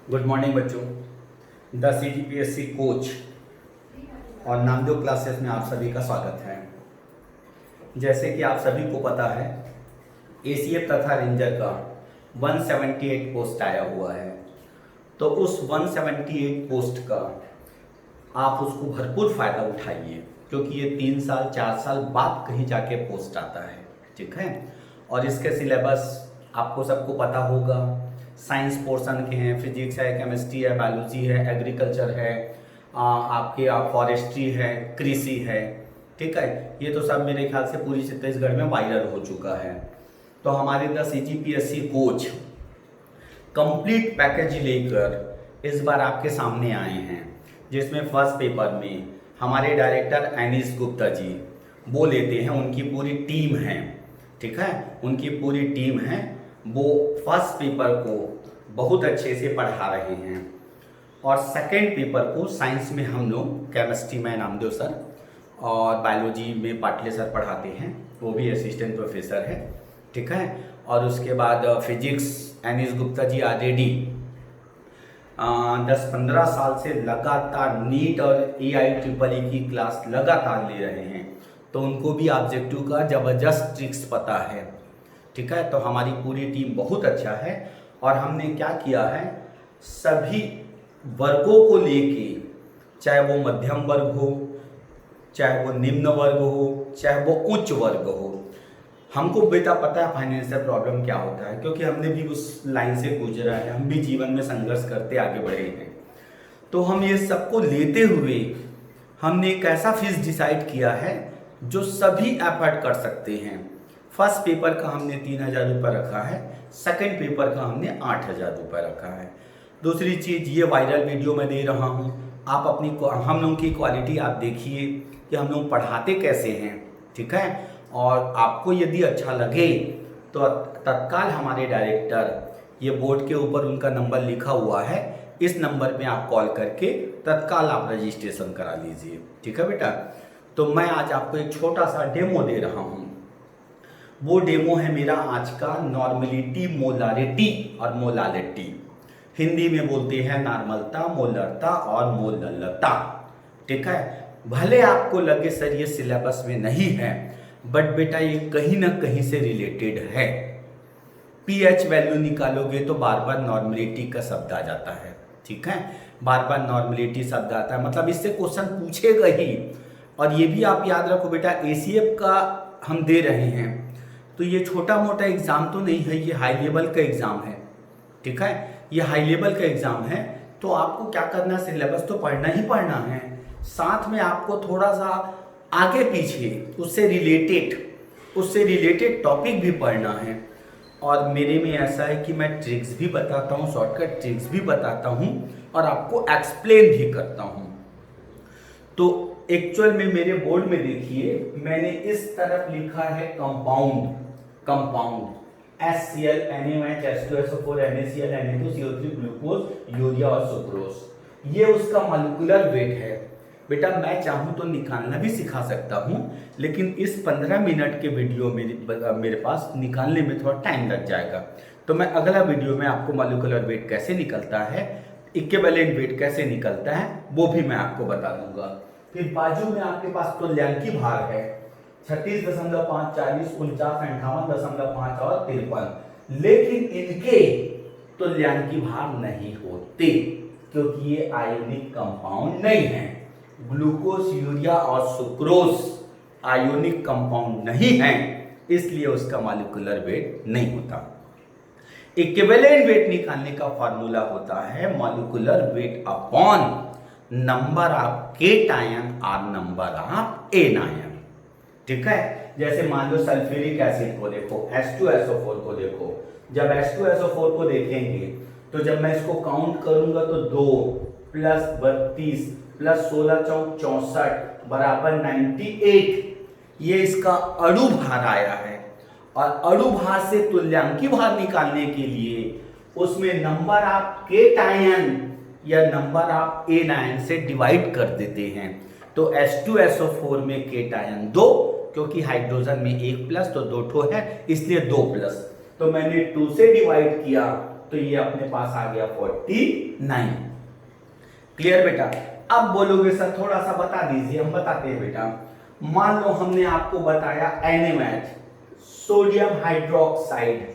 Good morning बच्चों। The CGPSC coach और Namdev classes में आप सभी का स्वागत है। जैसे कि आप सभी को पता है, ACF तथा रेंजर का 178 पोस्ट आया हुआ है। तो उस 178 पोस्ट का आप उसको भरपूर फ़ायदा उठाइए, क्योंकि ये 3 साल 4 साल बाद कहीं जाके पोस्ट आता है। ठीक है। और इसके सिलेबस आपको सबको पता होगा। साइंस पोर्शन के हैं, फिजिक्स है, केमिस्ट्री है, बायोलॉजी है, एग्रीकल्चर है, आपके फॉरेस्ट्री है, कृषि है। ठीक है। ये तो सब मेरे ख्याल से पूरी छत्तीसगढ़ में वायरल हो चुका है। तो हमारे the CGPSC coach complete package लेकर इस बार आपके सामने आए हैं, जिसमें फर्स्ट पेपर में हमारे डायरेक्टर एनिस गुप्ता जी वो लेते हैं, उनकी पूरी टीम है। ठीक है। उनकी पूरी टीम है, वो फर्स्ट पेपर को बहुत अच्छे से पढ़ा रहे हैं। और सेकंड पेपर को साइंस में हम लोग, केमिस्ट्री में नामदेव सर और बायोलॉजी में पाटले सर पढ़ाते हैं, वो भी असिस्टेंट प्रोफेसर है। ठीक है। और उसके बाद फिजिक्स एनिस गुप्ता जी ऑलरेडी 10-15 साल से लगातार नीट और AIEEE की क्लास लगातार ले रहे हैं, तो उनको भी ऑब्जेक्टिव का ज़बरदस्त ट्रिक्स पता है। ठीक है। तो हमारी पूरी टीम बहुत अच्छा है। और हमने क्या किया है, सभी वर्गों को लेके, चाहे वो मध्यम वर्ग हो, चाहे वो निम्न वर्ग हो, चाहे वो उच्च वर्ग हो। हमको बेटा पता है फाइनेंशियल प्रॉब्लम क्या होता है, क्योंकि हमने भी उस लाइन से गुजरा है, हम भी जीवन में संघर्ष करते आगे बढ़े हैं। तो हम ये सबको लेते हुए हमने एक ऐसा फीस डिसाइड किया है जो सभी एफर्ट कर सकते हैं। फर्स्ट पेपर का हमने 3,000 रुपये रखा है, सेकंड पेपर का हमने 8,000 रुपये रखा है। दूसरी चीज़, ये वायरल वीडियो मैं दे रहा हूँ, आप अपनी हम लोगों की क्वालिटी आप देखिए कि हम लोग पढ़ाते कैसे हैं। ठीक है। और आपको यदि अच्छा लगे तो तत्काल हमारे डायरेक्टर, ये बोर्ड के ऊपर उनका नंबर लिखा हुआ है, इस नंबर पे आप कॉल करके तत्काल आप रजिस्ट्रेशन करा लीजिए। ठीक है बेटा। तो मैं आज आपको एक छोटा सा डेमो दे रहा हूँ। वो डेमो है मेरा आज का नॉर्मलिटी, मोलारिटी और मोलालिटी। हिंदी में बोलते हैं नॉर्मलता, मोलरता और मोललता। ठीक है। भले आपको लगे सर ये सिलेबस में नहीं है, बट बेटा ये कहीं ना कहीं से रिलेटेड है। पीएच वैल्यू निकालोगे तो बार बार नॉर्मलिटी का शब्द आ जाता है। ठीक है। बार बार नॉर्मलिटी शब्द आता है, मतलब इससे क्वेश्चन पूछेगा ही। और ये भी आप याद रखो बेटा, ACF का हम दे रहे हैं, तो ये छोटा मोटा एग्जाम तो नहीं है, ये हाई लेवल का एग्जाम है। ठीक है। ये हाई लेवल का एग्जाम है, तो आपको क्या करना, सिलेबस तो पढ़ना ही पढ़ना है, साथ में आपको थोड़ा सा आगे पीछे उससे रिलेटेड टॉपिक भी पढ़ना है। और मेरे में ऐसा है कि मैं ट्रिक्स भी बताता हूँ, शॉर्टकट ट्रिक्स भी बताता हूँ और आपको एक्सप्लेन भी करता हूँ। तो एक्चुअल में मेरे बोर्ड में देखिए, मैंने इस तरफ लिखा है compound HCl, NaOH, H2SO4, NaCl, Na2, CO3, glucose, urea और सुक्रोज। ये उसका मॉलिक्यूलर वेट है। बेटा मैं चाहूँ तो निकालना भी सिखा सकता हूँ, लेकिन इस 15 मिनट के वीडियो में मेरे पास निकालने में थोड़ा टाइम लग जाएगा। तो मैं अगला वीडियो में आपको मॉलिक्यूलर वेट कैसे निकलता है, इक्विवेलेंट वेट कैसे निकलता है, वो भी मैं आपको बता दूंगा। फिर बाजू में आपके पास तुल्यांकी भार है, 36.5, 40, 49, 58.5 और 53, लेकिन इनके तुल्यांकी भार नहीं होते, क्योंकि ये आयोनिक कंपाउंड नहीं है। ग्लूकोज, यूरिया और सुक्रोज आयोनिक कंपाउंड नहीं है, इसलिए उसका मॉलिक्यूलर वेट नहीं होता। इक्विवेलेंट वेट निकालने का फॉर्मूला होता है molecular weight upon number of cation और नंबर ऑफ एनायन। ठीक है। जैसे मान लो सल्फ्यूरिक एसिड को देखो, H2SO4 को देखो, जब H2SO4 को देखेंगे तो जब मैं इसको काउंट करूंगा तो 2 + 32 + 16 × 4 64 बराबर 98, ये इसका अणु भार आया है। और अणु भार से तुल्यांकी भार निकालने के लिए उसमें नंबर ऑफ केटायन या नंबर ऑफ एनायन से डिवाइड कर देते हैं। तो H2SO4 में केटायन 2, क्योंकि हाइड्रोजन में 1 प्लस तो 2 ठो है, इसलिए 2 प्लस। तो मैंने 2 से डिवाइड किया तो ये अपने पास आ गया 49। क्लियर बेटा? अब बोलोगे सर थोड़ा सा बता दीजिए, हम बताते हैं बेटा। मान लो हमने आपको बताया NaOH, सोडियम हाइड्रोक्साइड,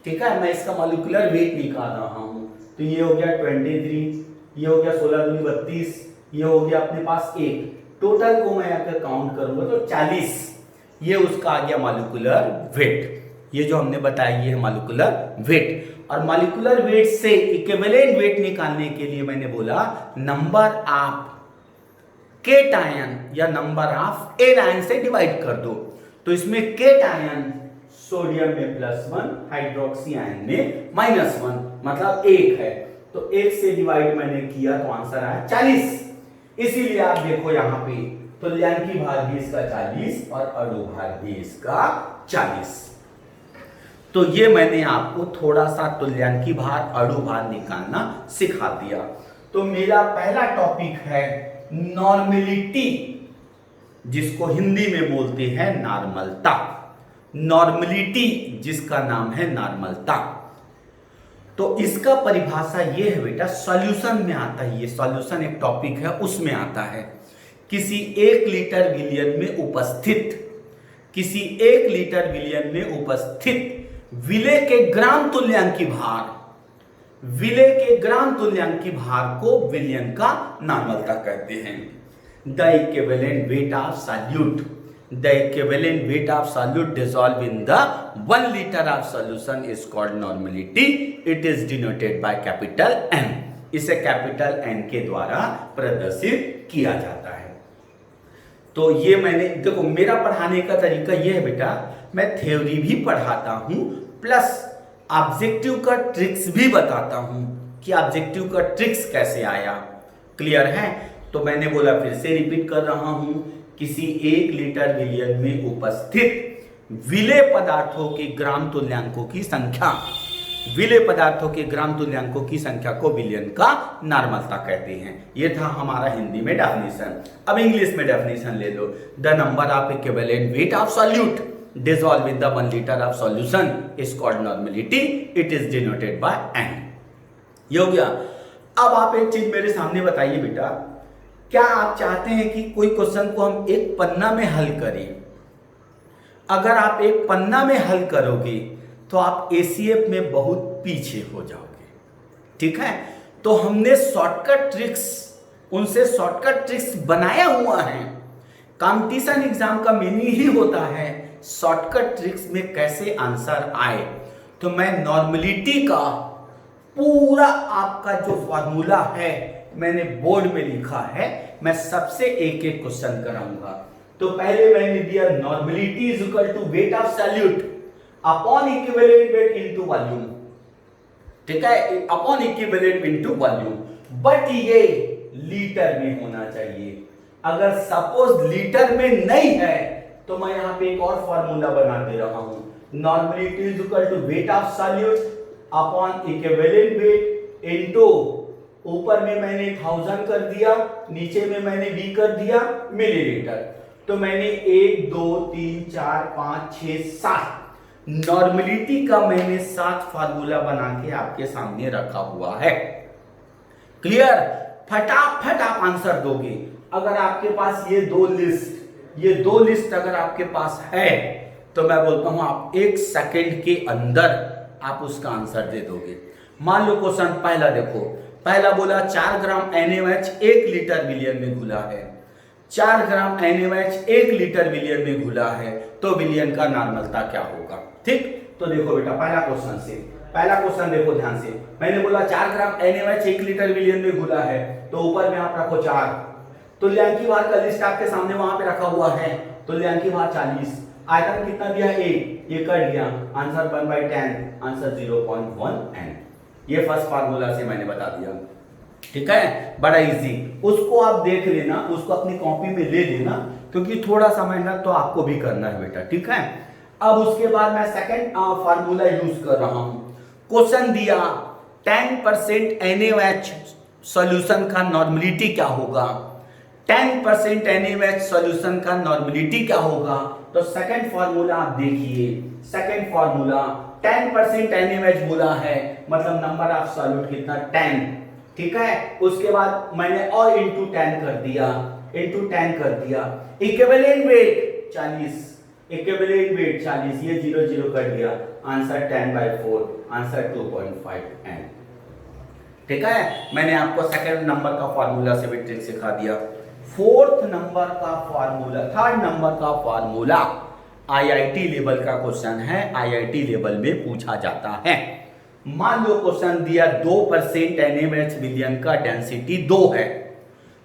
ठीक है, मैं इसका मॉलिक्यूलर वेट निकाल रहा हूं, तो ये हो गया 23, ये हो गया 16 दूनी 32, ये हो गया अपने पास 1, टोटल को मैं अगर काउंट करूंगा तो 40, ये उसका आ गया मॉलिक्यूलर वेट। ये जो हमने बताया ये है मॉलिक्यूलर वेट। और मॉलिक्यूलर वेट से इक्विवेलेंट वेट निकालने के लिए मैंने बोला नंबर ऑफ केटायन या नंबर ऑफ एनायन से डिवाइड कर दो। तो इसमें केटायन सोडियम में +1, हाइड्रोक्सी आयन में -1, मतलब 1 है, तो 1 से डिवाइड मैंने किया तो आंसर आया 40। इसीलिए आप देखो यहां पे तुल्यांकी भार भी इसका 40 और अणु भार भी इसका 40। तो ये मैंने आपको थोड़ा सा तुल्यांकी भार अणु भार निकालना सिखा दिया। तो मेरा पहला टॉपिक है नॉर्मेलिटी, जिसको हिंदी में बोलते हैं नॉर्मलता। नॉर्मेलिटी जिसका नाम है नॉर्मलता। तो इसका परिभाषा ये है बेटा, सॉल्यूशन में आता है, ये सॉल्यूशन एक टॉपिक है उसमें आता है। किसी 1 लीटर विलयन में उपस्थित, किसी 1 लीटर विलयन में उपस्थित विलेय के ग्राम तुल्यांकी भार, विलेय के ग्राम तुल्यांकी भार को विलयन का नॉर्मलता कहते हैं। The equivalent weight of solute, the equivalent weight of solute dissolved in the 1 liter of solution is called normality. It is denoted by capital N. इसे कैपिटल N के द्वारा प्रदर्शित किया जाता है। तो ये मैंने देखो, मेरा पढ़ाने का तरीका ये है बेटा, मैं थ्योरी भी पढ़ाता हूं प्लस ऑब्जेक्टिव का ट्रिक्स भी बताता हूं कि ऑब्जेक्टिव का ट्रिक्स कैसे आया। क्लियर है? तो मैंने बोला, फिर से रिपीट कर रहा हूं, किसी 1 लीटर विलयन में उपस्थित विलेय पदार्थों के ग्राम तुल्यांकों की संख्या, विलेय पदार्थों के ग्राम तुल्यांकों की संख्या को विलयन का नॉर्मलता कहते हैं। ये था हमारा हिंदी में डेफिनेशन। अब इंग्लिश में डेफिनेशन ले लो। The number of equivalent weight of solute dissolved in the 1 liter of solution is called normality. It is denoted by N. ये हो गया। अब आप एक चीज मेरे सामने बताइए बेटा, क्या आप चाहते हैं कि कोई क्वेश्चन को हम एक पन्ना में हल करें? अगर आप एक पन्ना में हल करोगे तो आप ACF में बहुत पीछे हो जाओगे, ठीक है? तो हमने शॉर्टकट ट्रिक्स, उनसे शॉर्टकट ट्रिक्स बनाया हुआ है। कंपटीशन एग्जाम का मीनिंग ही होता है शॉर्टकट ट्रिक्स में कैसे आंसर आए। तो मैं नॉर्मलिटी का पूरा आपका जो फॉर्मूला है मैंने बोर्ड में लिखा है, मैं सबसे एक एक क्वेश्चन कराऊंगा। तो पहले मैंने दिया normality is equal to weight of solute upon equivalent weight into volume, ठीक है, upon equivalent into volume. But ये लीटर में होना चाहिए। अगर सपोज लीटर में नहीं है तो मैं यहां पे एक और फॉर्मूला बना दे रहा हूं, normality is equal to weight of solute upon equivalent weight into, ऊपर में मैंने 1000 कर दिया, नीचे में मैंने V कर दिया मिलीलीटर। तो मैंने 1 2 3 4 5 6 7 नॉर्मलिटी का मैंने 7 फार्मूला बना के आपके सामने रखा हुआ है। क्लियर? फटाफट आप आंसर दोगे। अगर आपके पास ये दो लिस्ट अगर आपके पास है तो मैं बोलता हूं आप 1 सेकंड के अंदर आप उसका आंसर दे दोगे। मान लो क्वेश्चन पहला देखो, पहला बोला 4 ग्राम NaOH 1 लीटर विलियन में घुला है। 4 ग्राम NaOH 1 लीटर विलियन में घुला है, तो विलियन का नॉर्मलता क्या होगा? ठीक, तो देखो बेटा पहला क्वेश्चन देखो ध्यान से। मैंने बोला 4 ग्राम NaOH 1 लीटर विलियन में घुला है, तो ऊपर में आप रखो 4, तुल्यांकी भार का लिस्ट आपके सामने वहां पे रखा हुआ है, तुल्यांकी भार 40, आयतन कितना दिया 1, ये कर दिया, आंसर 1/10, आंसर 0.1 N। ये फर्स्ट फार्मूला से मैंने बता दिया, ठीक है, बड़ा इजी। उसको आप देख लेना, उसको अपनी कॉपी में ले लेना, क्योंकि थोड़ा सा मेहनत तो आपको भी करना है बेटा, ठीक है। अब उसके बाद मैं सेकंड फार्मूला यूज कर रहा हूं। क्वेश्चन दिया 10% NaOH सॉल्यूशन का नॉर्मलिटी क्या होगा? 10% NaOH सॉल्यूशन का नॉर्मलिटी क्या होगा? तो सेकंड फार्मूला आप देखिए, सेकंड फार्मूला 10% NaMH बोला है, मतलब नंबर ऑफ सॉल्यूट कितना 10, ठीक है। उसके बाद मैंने और इंटू 10 कर दिया, इक्विवेलेंट वेट 40, इक्विवेलेंट वेट 40, ये 0 0 कर दिया, आंसर 10/4, आंसर 2.5 N, ठीक है। मैंने आपको सेकंड नंबर का फार्मूला से भी ट्रिक सिखा दिया। फोर्थ नंबर का फार्मूला, थर्ड नंबर का फार्मूला आईआईटी लेवल का क्वेश्चन है, आईआईटी लेवल में पूछा जाता है। मान लो क्वेश्चन दिया 2% NaMH मिलियन का डेंसिटी 2 है,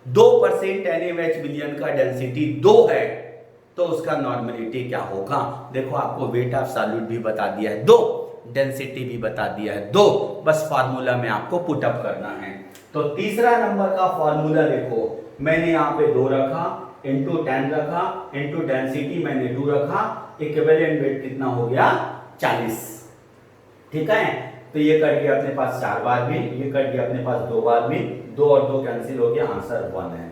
2% NaMH मिलियन का डेंसिटी 2 है, तो उसका नॉर्मलिटी क्या होगा। देखो आपको वेट ऑफ सॉल्यूट भी बता दिया है 2, डेंसिटी भी बता दिया है 2, बस फार्मूला में आपको पुटअप करना है। तो तीसरा नंबर का फार्मूला देखो, मैंने यहाँ पे 2 रखा, इंटू 10 रखा, इंटू डेंसिटी मैंने 2 रखा, इक्विवेलेंट वेट कितना हो गया 40, ठीक है। तो ये कट गया अपने पास 4 बार भी, ये कट गया अपने पास 2 बार भी, 2 और 2 कैंसिल हो गया, आंसर 1 है,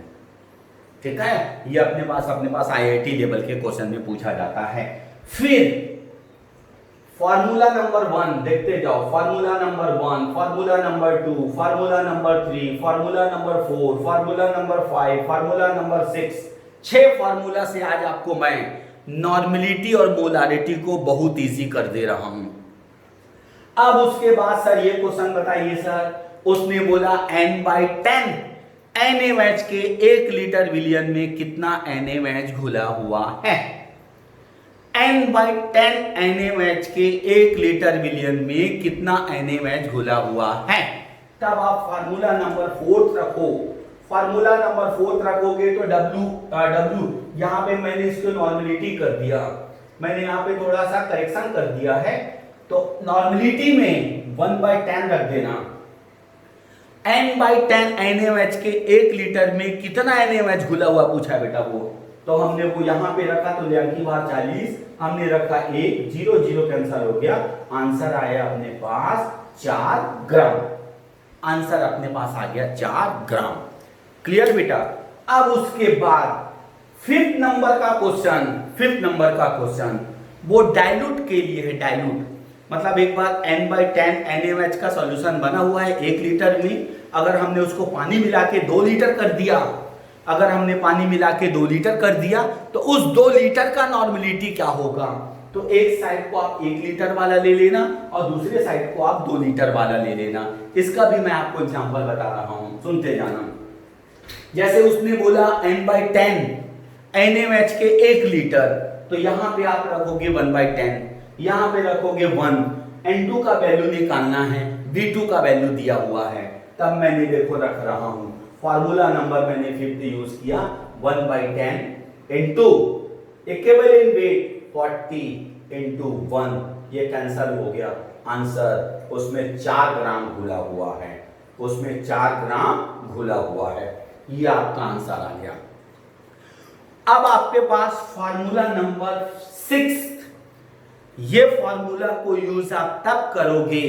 ठीक है। ये अपने पास आईआईटी लेवल के क्वेश्चन में पूछा जाता है। फिर फार्मूला नंबर 1 देखते जाओ, formula number 1, formula number 2, formula number 3, formula number 4, formula number 5, formula number 6, 6 formula से आज आपको मैं नॉर्मलिटी और मोलारिटी को बहुत इजी कर दे रहा हूं। अब उसके बाद सर ये क्वेश्चन बताइए सर, उसने बोला n/10 NaMH के 1 लीटर विलियन में कितना NaMH घुला हुआ है। n/10 NaMH के 1 लीटर विलियन में कितना NaMH घुला हुआ है। तब आप फार्मूला नंबर 4 रखो, फार्मूला नंबर 4 रखोगे तो W यहाँ पे मैंने इसको नॉर्मलिटी कर दिया, मैंने यहाँ पे थोड़ा सा करेक्शन कर दिया है, तो नॉर्मलिटी में 1/10 रख देना। n/10 NaMH के 1 लीटर में कितना NaMH घुला हुआ पूछा है बेटा वो, तो हमने वो यहां पे रखा, तो लिया की बार 40, हमने रखा 1, 0 0 कैंसिल हो गया, आंसर आया अपने पास 4 ग्राम, आंसर अपने पास आ गया 4 ग्राम। क्लियर बेटा। अब उसके बाद फिफ्थ नंबर का क्वेश्चन वो डाइल्यूट के लिए है। डाइल्यूट मतलब एक बार n/10 NaMH का सॉल्यूशन बना हुआ है 1 लीटर में, अगर हमने उसको पानी मिला के 2 लीटर कर दिया, अगर हमने पानी मिला के 2 लीटर कर दिया, तो उस 2 लीटर का नॉर्मलिटी क्या होगा। तो एक साइड को आप 1 लीटर वाला ले लेना और दूसरे साइड को आप 2 लीटर वाला ले लेना। इसका भी मैं आपको एग्जांपल बता रहा हूं, सुनते जाना। जैसे उसने बोला n/10 NaMH के 1 लीटर, तो यहां पे आप रखोगे 1/10, यहां पे रखोगे 1, N2 का वैल्यू निकालना है, V2 का वैल्यू दिया हुआ है, तब मैंने देखो रख रहा हूं फार्मूला नंबर मैंने 5 यूज किया, 1/10 इनटू इक्विवेलेंट वेट 40 इनटू 1, ये कैंसिल हो गया, आंसर उसमें 4 ग्राम घुला हुआ है, उसमें 4 ग्राम घुला हुआ है, ये आपका आंसर आ गया। अब आपके पास फार्मूला नंबर 6, ये फार्मूला को यूज आप तब करोगे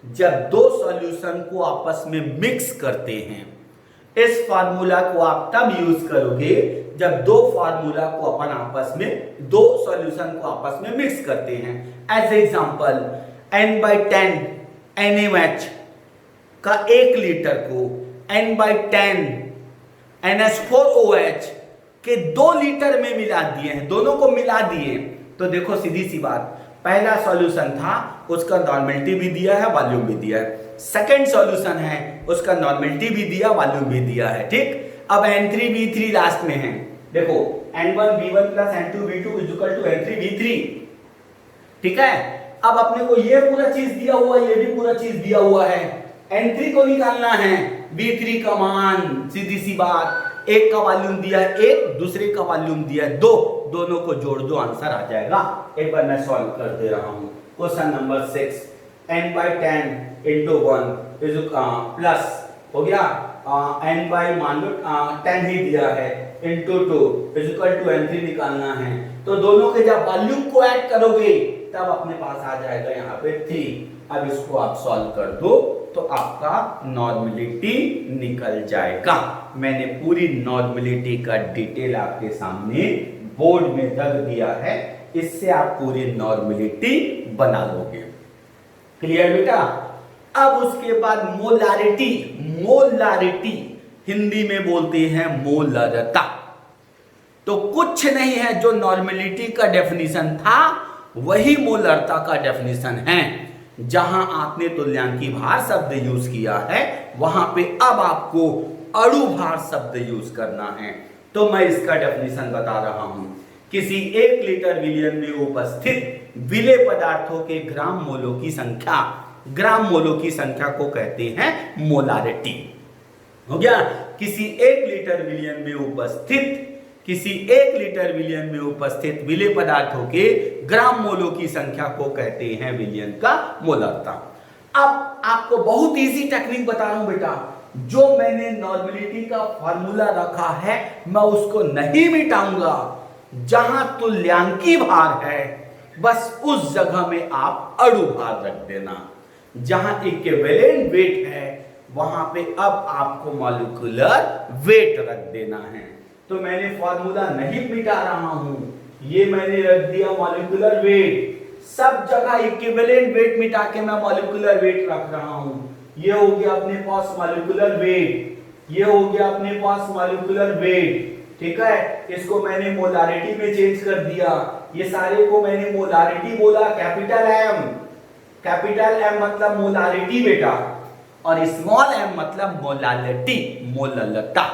जब 2 सॉल्यूशन को आपस में मिक्स करते हैं। इस फार्मूला को आप तब यूज करोगे जब 2 फार्मूला को अपन आपस में 2 सॉल्यूशन को आपस में मिक्स करते हैं। एज एग्जांपल n/10 NaMH का 1 लीटर को n/10 NH4OH के 2 लीटर में मिला दिए हैं, दोनों को मिला दिए, तो देखो सीधी सी बात, पहला सॉल्यूशन था उसका नॉर्मलिटी भी दिया है, वॉल्यूम भी दिया है, सेकंड सॉल्यूशन है उसका नॉर्मलिटी भी दिया, वॉल्यूम भी दिया है, ठीक। अब N3V3 लास्ट में है, देखो N1V1 plus N2V2 equal to N3V3, ठीक है। अब अपने को ये पूरा चीज दिया हुआ है, ये भी पूरा चीज दिया हुआ है, N3 को निकालना है, V3 का मान, सीधी सी बात, एक का वॉल्यूम दिया है 1, दूसरे का वॉल्यूम दिया है 2, दोनों को जोड़ दो, आंसर आ जाएगा। एक बार मैं सॉल्व कर दे रहा हूं। Question number 6, n/10 into 1 is plus हो गया n बाई मान लो 10 ही दिया है into 2 is equal to N3 निकालना है, तो दोनों के जब वॉल्यूम को ऐड करोगे तब अपने पास आ जाएगा यहाँ पे 3। अब इसको आप सॉल्व कर दो तो आपका नॉर्मलिटी निकल जाएगा। मैंने पूरी नॉर्मलिटी का डिटेल आपके सामने बोर्ड में रख दिया है, इससे आप पूरी नॉर्मलिटी बना लोगे। क्लियर बेटा। अब उसके बाद मोलारिटी, मोलारिटी हिंदी में बोलते हैं मोलरता। तो कुछ नहीं है, जो नॉर्मेलिटी का डेफिनेशन था वही मोलरता का डेफिनेशन है। जहां आपने तुल्यांकी भार शब्द यूज किया है वहां पे अब आपको अणु भार शब्द यूज करना है। तो मैं इसका डेफिनेशन बता रहा हूं। किसी 1 लीटर विलयन में उपस्थित विलेय पदार्थों के ग्राम मोलों की संख्या, ग्राम मोलों की संख्या को कहते हैं मोलारिटी। हो गया। किसी 1 लीटर विलयन में उपस्थित, किसी 1 लीटर विलयन में उपस्थित विलेय पदार्थों के ग्राम मोलों की संख्या को कहते हैं विलयन का मोलरता। अब आपको बहुत इजी टेक्निक बता रहा हूं बेटा। जो मैंने नॉर्मेलिटी का फॉर्मूला रखा है मैं उसको नहीं मिटाऊंगा। जहां तुल्यांकी भार है बस उस जगह में आप अणु भार रख देना। जहां इक्विवेलेंट वेट है वहां पे अब आपको मॉलिक्यूलर वेट रख देना है। तो मैंने फॉर्मूला नहीं मिटा रहा हूं, ये मैंने रख दिया मॉलिक्यूलर वेट। सब जगह इक्विवेलेंट वेट मिटा के मैं मॉलिक्यूलर वेट रख रहा हूं। ये हो गया अपने पास मॉलिक्यूलर वेट, ये हो गया अपने पास मॉलिक्यूलर वेट। ठीक है, इसको मैंने मोलारिटी में चेंज कर दिया। ये सारे को मैंने मोलारिटी बोला, कैपिटल एम, कैपिटल एम मतलब मोलारिटी बेटा, और स्मॉल एम मतलब मोलालिटी, मोललता।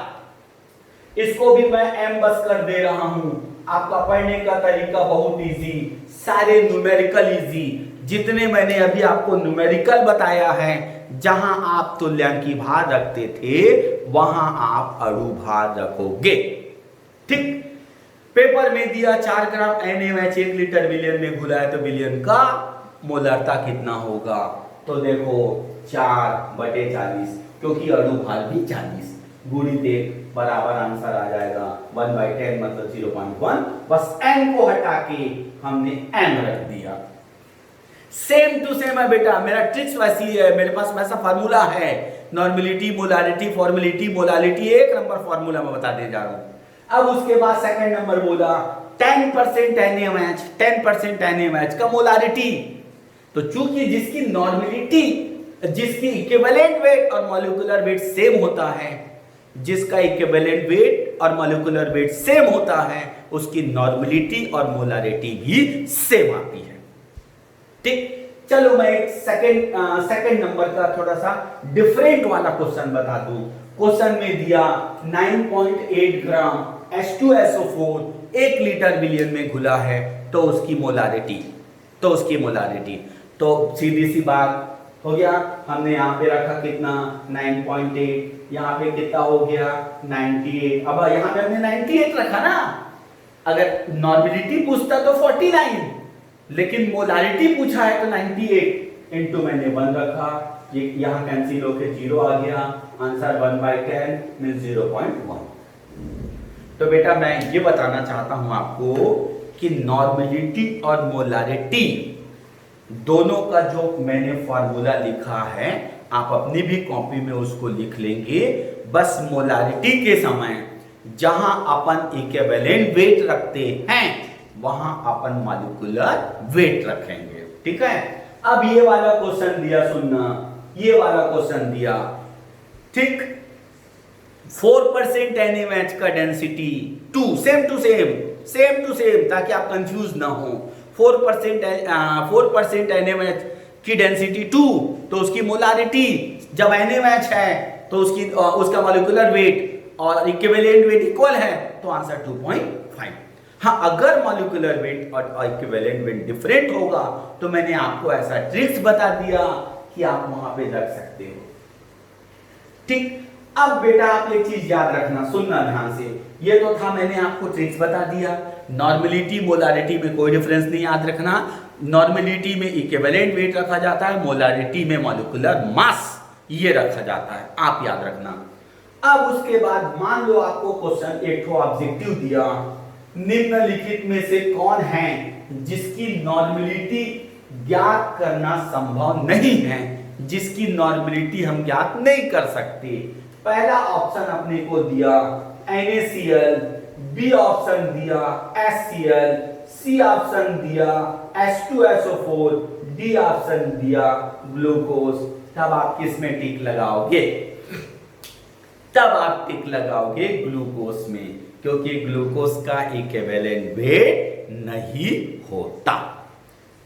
इसको भी मैं एम बस कर दे रहा हूं। आपका पढ़ने का तरीका बहुत इजी, सारे न्यूमेरिकल इजी। जितने मैंने अभी आपको न्यूमेरिकल बताया है, जहां आप तुल्यांकी भार रखते थे वहां आप अणु भार रखोगे। ठीक, पेपर में दिया 4 ग्राम NaOH 1 लीटर विलयन में घुला है तो विलयन का मोलरता कितना होगा। तो देखो 4/40, क्योंकि अणु भार भी 40 गुणित 1 बराबर आंसर आ जाएगा 1/10 मतलब 0.1। बस n को हटा के हमने m रख दिया। सेम टू सेम है बेटा, मेरा ट्रिक्स वैसी है, मेरे पास वैसा फार्मूला है। Normality, molarity, formality, molality, 1 number formula मैं बता दे जा रहा हूं। अब उसके बाद सेकंड नंबर बोला 10% NaOH, 10% NaOH का मोलारिटी। तो चूंकि जिसकी नॉर्मेलिटी, जिसकी इक्विवेलेंट वेट और मॉलिक्यूलर वेट सेम होता है, जिसका इक्विवेलेंट वेट और मॉलिक्यूलर वेट सेम होता है, उसकी नॉर्मेलिटी और मोलारिटी भी सेम आती है। ठीक, चलो मैं एक सेकंड नंबर का थोड़ा सा डिफरेंट वाला क्वेश्चन बता दूं। क्वेश्चन में दिया 9.8 ग्राम H2SO4 1 लीटर विलयन में घुला है तो उसकी मोलारिटी, तो सीधी सी बात हो गया। हमने यहाँ पे रखा कितना 9.8, यहाँ पे कितना हो गया 98। अब यहाँ पे हमने 98 रखा ना। अगर नॉर्मेलिटी पूछता तो 49, लेकिन मोलारिटी पूछा है तो 98 इंटू मैंने 1 रखा। ये यहाँ कैंसिल होके 0 आ गया। Answer 1/10 means 0.1। तो बेटा मैं ये बताना चाहता हूं आपको कि नॉर्मेलिटी और मोलारिटी दोनों का जो मैंने फॉर्मूला लिखा है आप अपनी भी कॉपी में उसको लिख लेंगे। बस मोलारिटी के समय जहां अपन इक्विवेलेंट वेट रखते हैं वहां अपन मॉलिक्यूलर वेट रखेंगे। ठीक है, अब ये वाला क्वेश्चन दिया, सुनना, ये वाला क्वेश्चन दिया। ठीक, 4% NaOH का डेंसिटी 2, सेम टू सेम, ताकि आप कंफ्यूज ना हो। 4% NaOH की डेंसिटी 2, तो उसकी मोलारिटी जब NaOH है तो उसका मॉलिक्यूलर वेट और इक्विवेलेंट वेट इक्वल है तो आंसर 2.5। हाँ, अगर मॉलिक्यूलर वेट और इक्विवेलेंट वेट डिफरेंट होगा तो मैंने आपको ऐसा ट्रिक्स बता दिया कि आप वहां पे रख सकते हो। ठीक, अब बेटा आप एक चीज याद रखना, सुनना ध्यान से। ये तो था मैंने आपको ट्रिक्स बता दिया। नॉर्मेलिटी, मोलारिटी में कोई डिफरेंस नहीं याद रखना। नॉर्मेलिटी में इक्विवेलेंट वेट रखा जाता है, मोलारिटी में मॉलिक्यूलर मास ये रखा जाता है, आप याद रखना। अब उसके बाद मान लो आपको क्वेश्चन एक तो ऑब्जेक्टिव दिया, निम्नलिखित में से कौन है जिसकी नॉर्मेलिटी ज्ञात करना संभव नहीं है, जिसकी नॉर्मेलिटी हम ज्ञात नहीं कर सकते। पहला ऑप्शन अपने को दिया NaCl, बी ऑप्शन दिया HCl, सी ऑप्शन दिया H2SO4, डी ऑप्शन दिया ग्लूकोज, तब आप किस में टिक लगाओगे? तब आप टिक लगाओगे ग्लूकोज में, क्योंकि ग्लूकोज का इक्विवेलेंट वेट नहीं होता।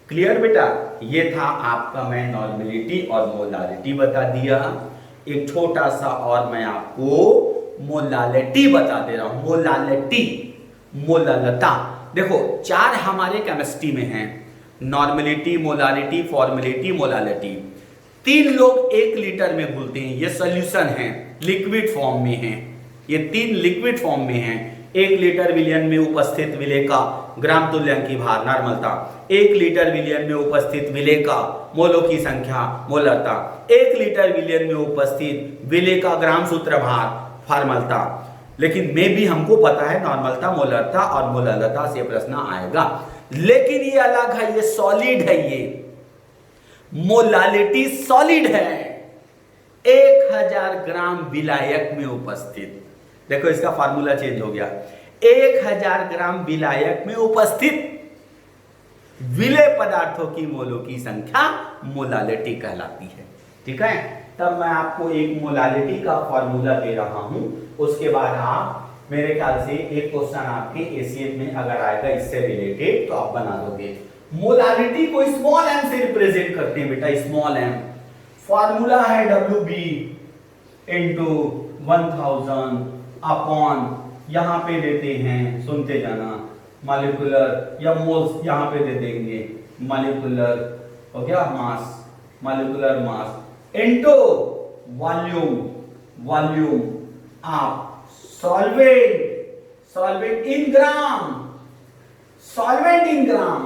क्लियर बेटा? ये था आपका, मैं नॉर्मेलिटी और मोलारिटी बता दिया। एक छोटा सा और मैं आपको मोलालिटी बता दे रहा हूं। मोलालिटी, मोलालता। देखो 4 हमारे केमिस्ट्री में हैं, नॉर्मेलिटी, मोलारिटी, फॉर्मेलिटी, मोलालिटी। 3 लोग 1 लीटर में घुलते हैं, ये सॉल्यूशन है, लिक्विड फॉर्म में है। ये 3 लिक्विड फॉर्म में हैं। 1 लीटर विलयन में उपस्थित विलेय का ग्राम तुल्यांकी भार नॉर्मलता, 1 लीटर विलयन में उपस्थित विलेय का मोलों की संख्या मोलरता, 1 लीटर विलयन में उपस्थित विलेय का ग्राम सूत्र भार फॉर्मलता। लेकिन में भी हमको पता है नॉर्मलता, मोलरता और मोलालता से प्रश्न आएगा। लेकिन ये अलग है, ये सॉलिड है। ये मोलालिटी सॉलिड है, 1000 ग्राम विलायक में उपस्थित। देखो इसका फार्मूला चेंज हो गया। 1000 ग्राम विलायक में उपस्थित विलेय पदार्थों की मोलों की संख्या मोलालिटी कहलाती है। ठीक है? तब मैं आपको एक मोलालिटी का फार्मूला दे रहा हूं, उसके बाद आप मेरे ख्याल से एक क्वेश्चन आपके एसीएफ में अगर आएगा इससे रिलेटेड तो आप बना दोगे। मोलालिटी को स्मॉल एम से रिप्रेजेंट करते हैं बेटा, स्मॉल एम। फार्मूला है WB इंटू 1000 अपॉन, यहां पे देते हैं, सुनते जाना, मॉलिक्यूलर या मोल्स यहां पे दे देंगे, मॉलिक्यूलर हो गया mass, molecular mass into volume, volume of solvent, solvent in gram, solvent in gram.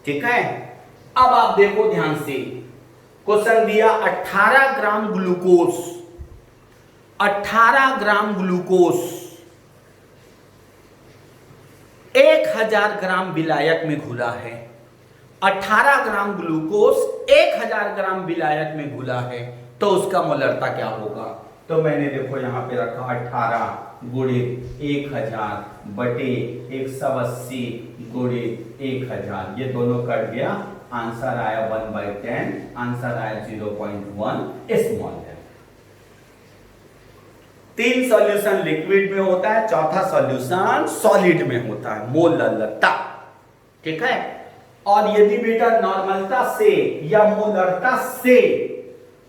ठीक है? अब आप देखो ध्यान से, क्वेश्चन दिया 18 ग्राम ग्लूकोज, 18 ग्राम ग्लूकोज 1000 ग्राम विलायक में घुला है। 18 ग्राम ग्लूकोज 1000 ग्राम विलायक में घुला है, तो उसका मोलरता क्या होगा? तो मैंने देखो यहां पे रखा 18 गुणे 1000 बटे 180 गुणे 1000, ये दोनों कट गया, आंसर आया 1/10, आंसर आया 0.1 स्मॉल है। 3 सॉल्यूशन लिक्विड में होता है, चौथा सॉल्यूशन सॉलिड में होता है, मोललता। ठीक है? और यदि बेटा नॉर्मलता से या मोलरता से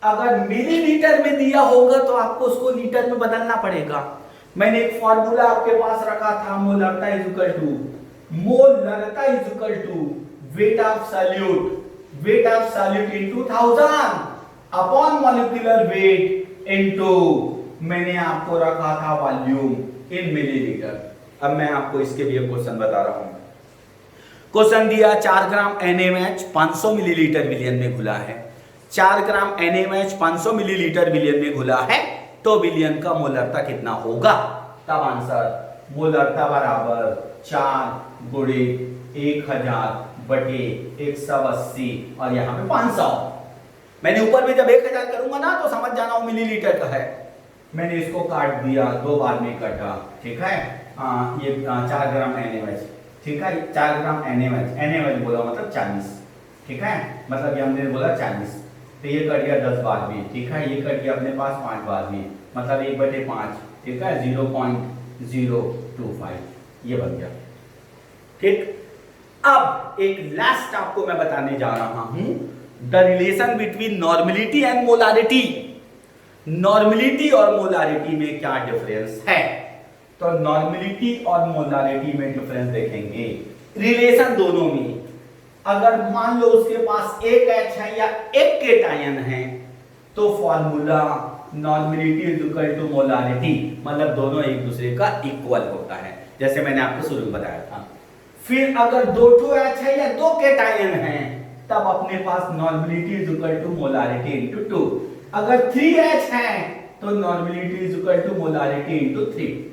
अगर मिलीलीटर में दिया होगा तो आपको उसको लीटर में बदलना पड़ेगा। मैंने एक फॉर्मूला आपके पास रखा था, मोलरता is equal to weight of solute, weight of solute into 1000 upon molecular weight into, मैंने आपको रखा था वॉल्यूम इन मिलीलीटर। अब मैं आपको इसके लिए क्वेश्चन बता रहा हूं। क्वेश्चन दिया 4 ग्राम NaMH 500 मिलीलीटर विलियन में घुला है। 4 ग्राम NaMH 500 मिलीलीटर विलियन में घुला है, तो विलियन का मोलरता कितना होगा? तब आंसर मोलरता बराबर 4 गुणे 1000 बटे 180 और यहाँ पे 500। मैंने ऊपर में जब 1000 करूंगा ना तो समझ जाना वो मिलीलीटर का है। मैंने इसको काट दिया, 2 बार में कटा। ठीक है? ये 4 ग्राम NaMH, ठीक है? 4 ग्राम NaMH बोला मतलब 40। ठीक है? मतलब ये हमने बोला 40, तो ये कट गया 10 बार में। ठीक है? ये कट गया अपने पास 5 बार में, मतलब 1/5। ठीक है? 0.025 ये बन गया। ठीक? अब एक लास्ट आपको मैं बताने जा रहा हूं, the relation between normality and molarity. Normality और मोलारिटी में क्या डिफरेंस है? तो नॉर्मेलिटी और मोलारिटी में डिफरेंस देखेंगे। रिलेशन दोनों में, अगर मान लो उसके पास एक H है या एक केटायन है, तो formula normality is equal to molarity, मतलब दोनों एक दूसरे का इक्वल होता है, जैसे मैंने आपको शुरू में बताया था। फिर अगर 2 H है या 2 केटायन है, तब अपने पास normality is equal to molarity into 2। अगर 3H है तो normality is equal to molarity into 3।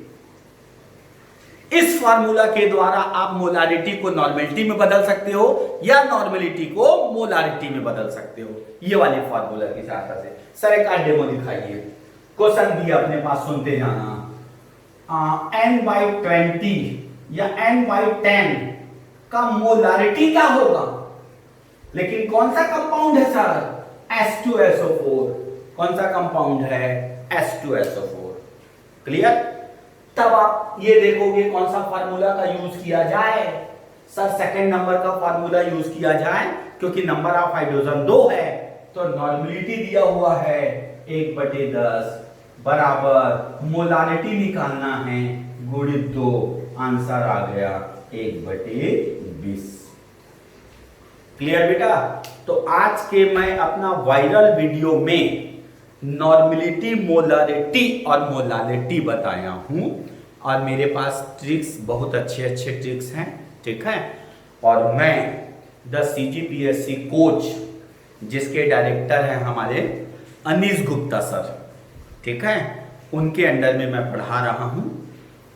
इस फार्मूला के द्वारा आप मोलारिटी को नॉर्मेलिटी में बदल सकते हो या नॉर्मेलिटी को मोलारिटी में बदल सकते हो, ये वाले फार्मूला की सहायता से। सर एक डेमो दिखाइए। क्वेश्चन दिया अपने पास, सुनते जाना। n/20 या n/10 का मोलारिटी क्या होगा? लेकिन कौन सा कंपाउंड है सर? H2SO4। कौन सा कंपाउंड है? H2SO4। क्लियर? तब आप ये देखोगे कौन सा फार्मूला का यूज किया जाए? सर सेकंड नंबर का फार्मूला यूज किया जाए, क्योंकि नंबर ऑफ हाइड्रोजन 2 है, तो नॉर्मलिटी दिया हुआ है 1/10 बराबर मोलारिटी निकालना है गुणित 2, आंसर आ गया 1/20। क्लियर बेटा? तो आज के मैं अपना वायरल वीडियो में नॉर्मलिटी, मोलारिटी और मोलालिटी बताया हूं, और मेरे पास ट्रिक्स, बहुत अच्छे अच्छे ट्रिक्स हैं, ठीक है। और मैं द CGPSC कोच, जिसके डायरेक्टर हैं हमारे अनीश गुप्ता सर, ठीक है, उनके अंडर में मैं पढ़ा रहा हूं।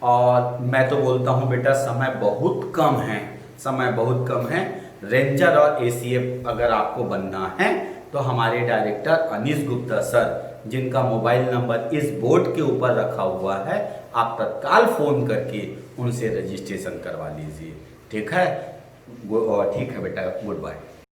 और मैं तो बोलता हूं बेटा समय बहुत कम है, समय बहुत कम है। रेंजर और ACF अगर आपको बनना है तो हमारे डायरेक्टर अनीश गुप्ता सर, जिनका मोबाइल नंबर इस बोर्ड के ऊपर रखा हुआ है, आप तत्काल फोन करके उनसे रजिस्ट्रेशन करवा लीजिए, ठीक है। ठीक है बेटा, गुड बाय।